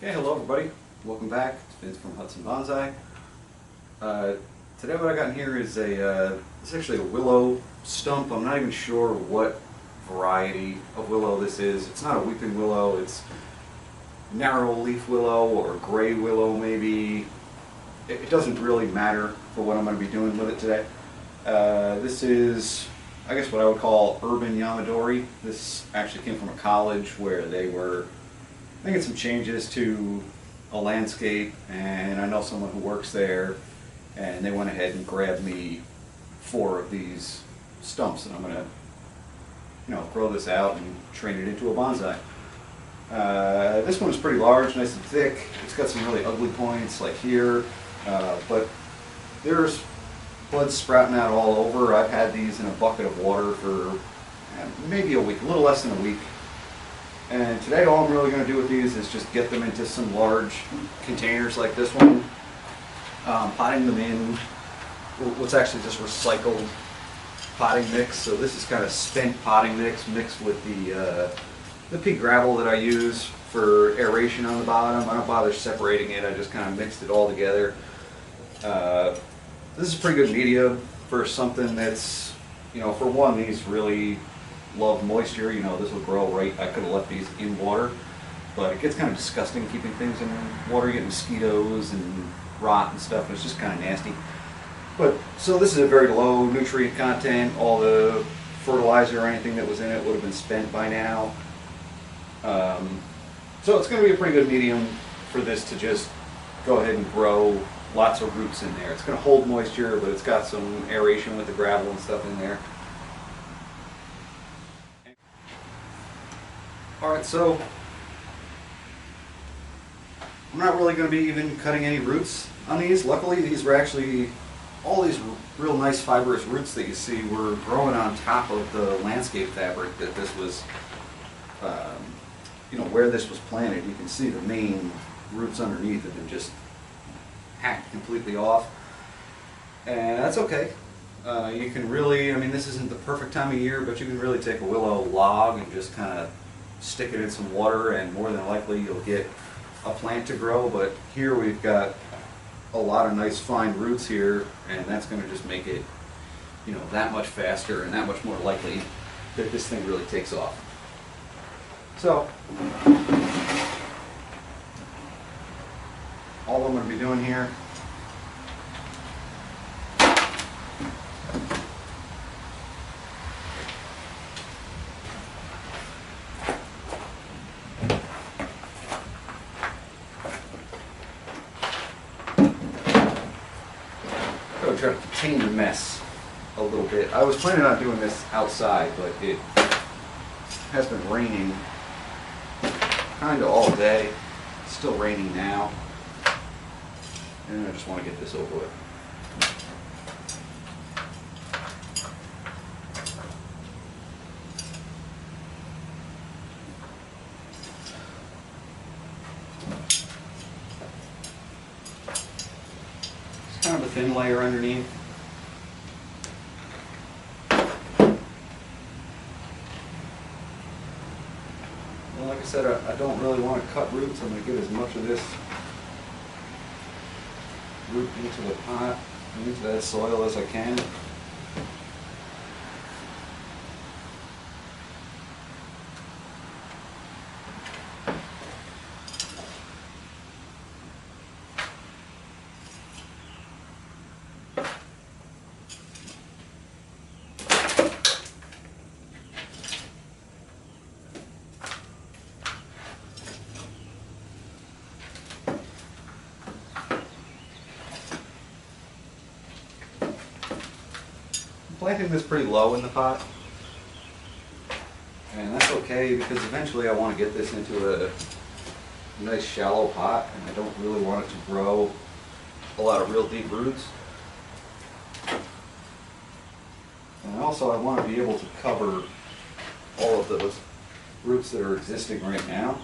Okay, hello everybody. Welcome back. It's Vince from Hudson Bonsai. Today what I got in here is it's actually a willow stump. I'm not even sure what variety of willow this is. It's not a weeping willow. It's narrow leaf willow or gray willow maybe. It doesn't really matter for what I'm going to be doing with it today. This is, I guess, what I would call urban yamadori. This actually came from a college where they were making some changes to a landscape, and I know someone who works there, and they went ahead and grabbed me 4 of these stumps, and I'm going to, grow this out and train it into a bonsai. This one is pretty large, nice and thick. It's got some really ugly points, like here, but there's buds sprouting out all over. I've had these in a bucket of water for maybe a week, a little less than a week. And today all I'm really going to do with these is just get them into some large containers like this one, potting them in what's actually just recycled potting mix. So this is kind of spent potting mix mixed with the pea gravel that I use for aeration on the bottom. I don't bother separating it, I just kind of mixed it all together. This is a pretty good medium for something that's, for one, these really love moisture. This will grow right. I could have left these in water, but it gets kind of disgusting keeping things in water. You get mosquitoes and rot and stuff, and it's just kind of nasty. But so this is a very low nutrient content. All the fertilizer or anything that was in it would have been spent by now. So it's going to be a pretty good medium for this to just go ahead and grow lots of roots in there. It's going to hold moisture, but it's got some aeration with the gravel and stuff in there. Alright, so I'm not really going to be even cutting any roots on these. Luckily, these were actually, all these real nice fibrous roots that you see were growing on top of the landscape fabric that this was, where this was planted. You can see the main roots underneath have been just hacked completely off. And that's okay. You can really, this isn't the perfect time of year, but you can really take a willow log and just kind of stick it in some water, and more than likely you'll get a plant to grow. But here we've got a lot of nice fine roots here, and that's going to just make it that much faster and that much more likely that this thing really takes off. So all I'm going to be doing here, try to contain the mess a little bit. I was planning on doing this outside, but it has been raining kind of all day. It's still raining now, and I just want to get this over with. Kind of a thin layer underneath. Well, like I said, I don't really want to cut roots. I'm going to get as much of this root into the pot, into that soil as I can. Planting this pretty low in the pot, and that's okay because eventually I want to get this into a nice shallow pot, and I don't really want it to grow a lot of real deep roots. And also I want to be able to cover all of those roots that are existing right now.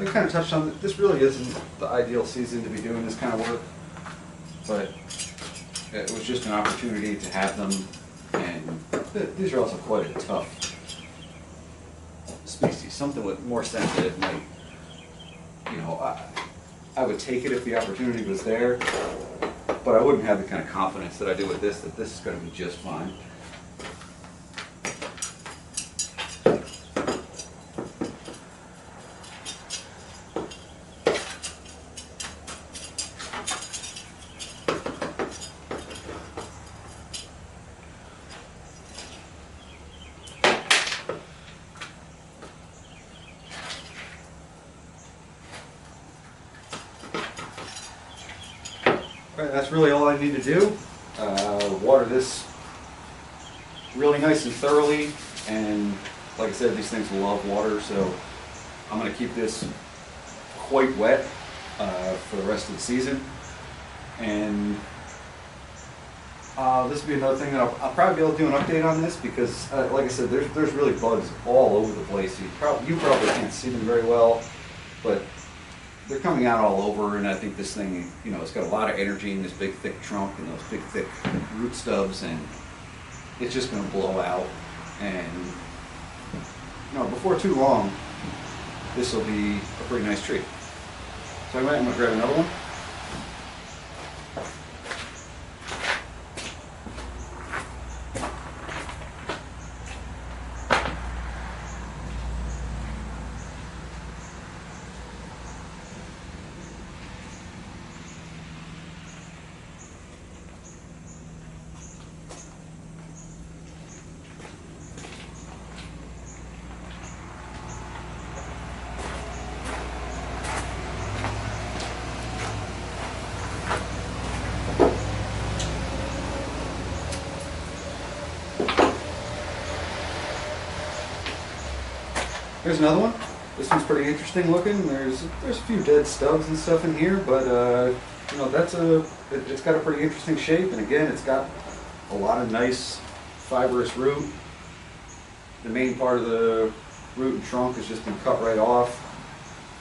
we kind of touched on that. This really isn't the ideal season to be doing this kind of work, but it was just an opportunity to have them, and these are also quite a tough species. Something with more sensitive might, you know, I would take it if the opportunity was there, but I wouldn't have the kind of confidence that I do with this, that this is going to be just fine. Right, that's really all I need to do. Water this really nice and thoroughly, and like I said, these things love water, so I'm going to keep this quite wet for the rest of the season. And this will be another thing that I'll probably be able to do an update on this, because like I said, there's really buds all over the place. You probably can't see them very well, but they're coming out all over, and I think this thing, you know, it's got a lot of energy in this big thick trunk and those big thick root stubs, and it's just going to blow out. And you know, before too long, this will be a pretty nice tree. So I'm going to grab another one. Here's another one. This one's pretty interesting looking. There's a few dead stubs and stuff in here, but you know, it's got a pretty interesting shape, and again, it's got a lot of nice fibrous root. The main part of the root and trunk has just been cut right off,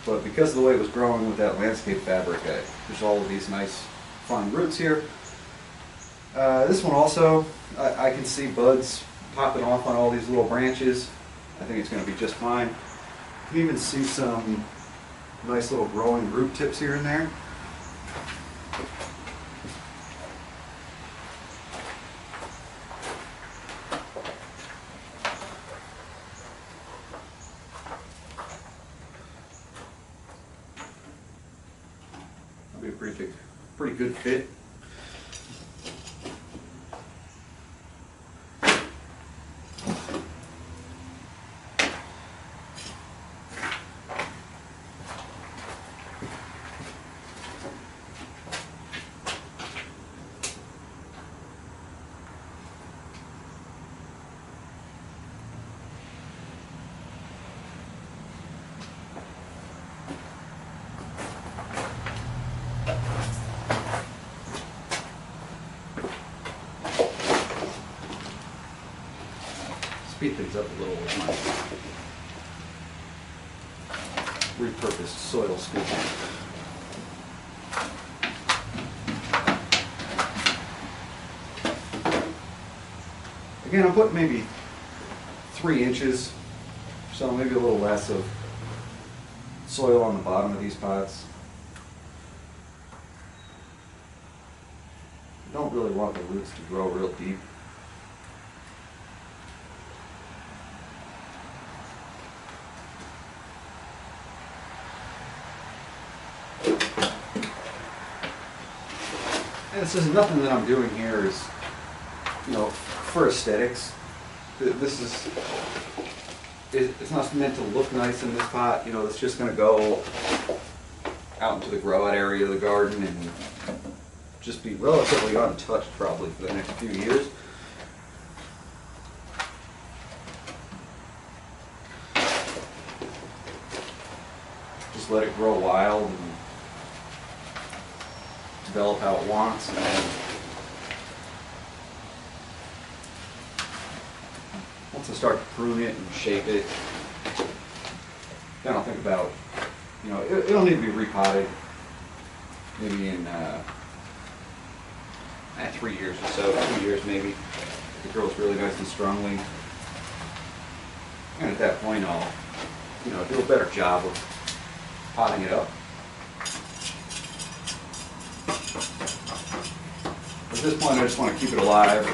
but because of the way it was growing with that landscape fabric, there's all of these nice fine roots here. This one also, I can see buds popping off on all these little branches. I think it's going to be just fine. You can even see some nice little growing root tips here and there. That'll be a pretty good fit. Speed things up a little with my repurposed soil scooping. Again, I'm putting maybe 3 inches, so maybe a little less of soil on the bottom of these pots. I don't really want the roots to grow real deep. And this is nothing that I'm doing here is, you know, for aesthetics. It's not meant to look nice in this pot. You know, it's just going to go out into the grow out area of the garden and just be relatively untouched probably for the next few years. Just let it grow wild and develop how it wants. And once I start to prune it and shape it, then I'll think about, You know, it'll need to be repotted maybe in 3 years or so, 2 years maybe. If it grows really nice and strongly. And at that point I'll, you know, do a better job of potting it up. At this point I just want to keep it alive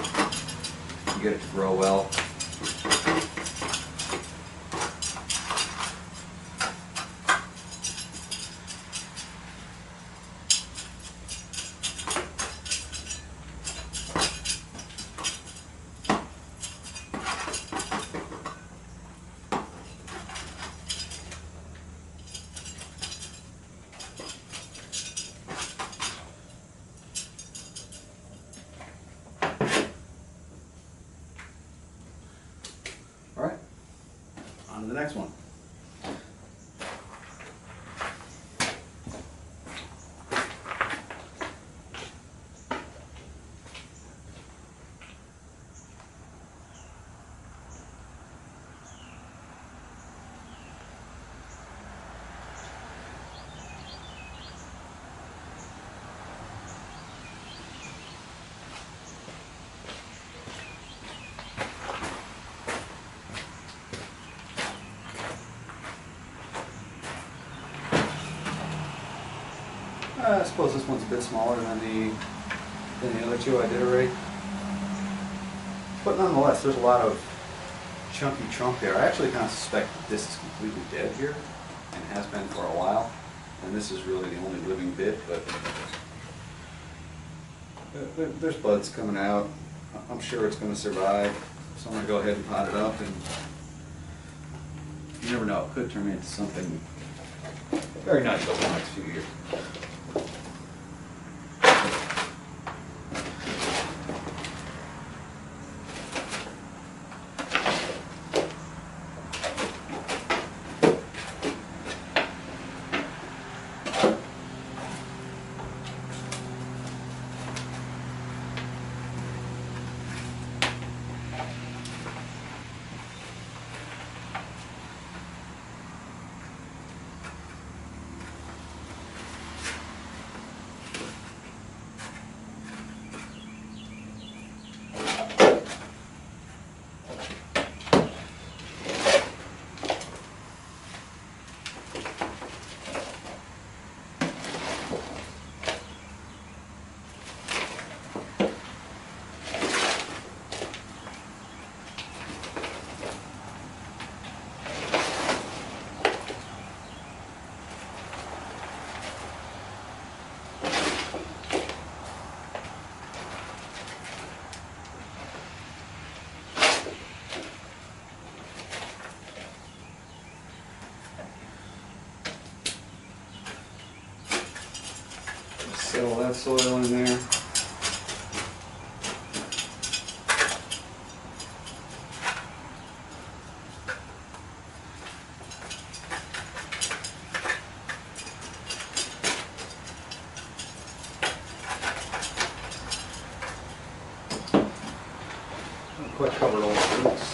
and get it to grow well. All right, on to the next one. I suppose this one's a bit smaller than the other two I did already. But nonetheless, there's a lot of chunky trunk there. I actually kind of suspect that this is completely dead here and has been for a while. And this is really the only living bit, but there's buds coming out. I'm sure it's going to survive. So I'm going to go ahead and pot it up, and you never know, it could turn into something very nice over the next few years. Settle that soil in there. Not quite covered all the roots.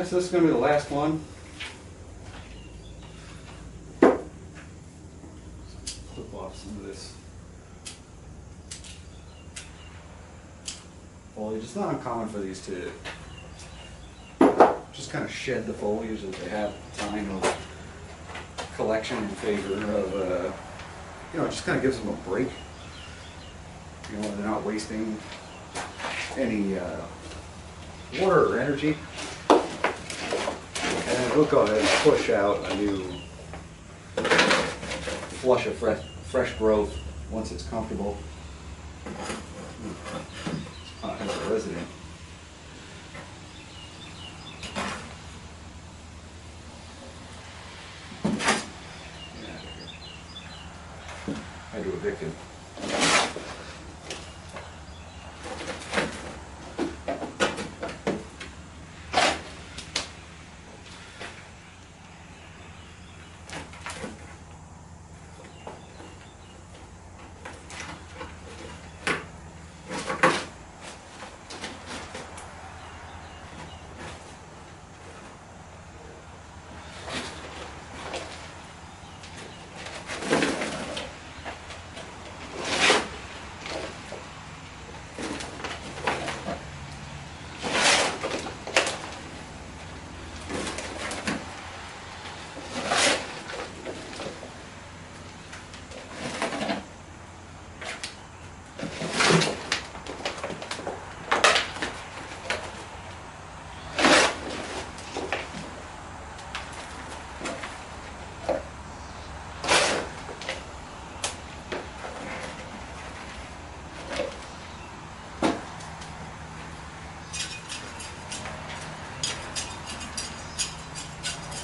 Alright, so this is going to be the last one. Clip off some of this foliage. It's not uncommon for these to just kind of shed the foliage that they have at the time of collection in favor of, you know, it just kind of gives them a break. You know, they're not wasting any water or energy. And we'll go ahead and push out a new flush of fresh growth once it's comfortable. As a resident. I do evict him.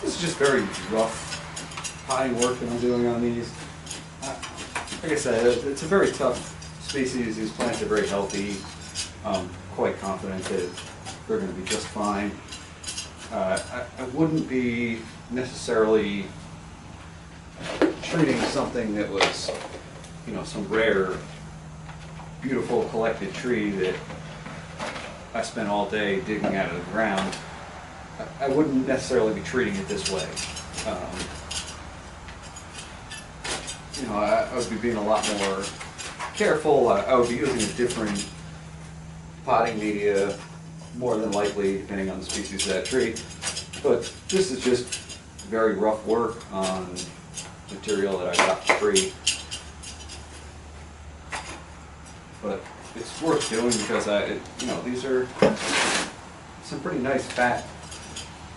This is just very rough potting work that I'm doing on these. Like I said, it's a very tough species. These plants are very healthy. I'm quite confident that they're going to be just fine. I wouldn't be necessarily treating something that was, you know, some rare, beautiful collected tree that I spent all day digging out of the ground. I wouldn't necessarily be treating it this way. You know, I would be being a lot more careful. I would be using a different potting media, more than likely, depending on the species of that tree. But this is just very rough work on material that I got for free. But it's worth doing because you know, these are some pretty nice fat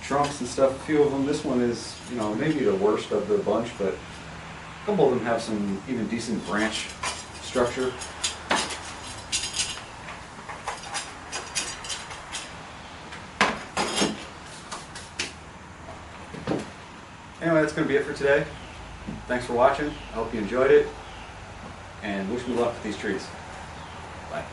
trunks and stuff. A few of them. This one is, you know, maybe the worst of the bunch, but a couple of them have some even decent branch structure. Anyway, that's going to be it for today. Thanks for watching. I hope you enjoyed it, and wish me luck with these trees. Bye.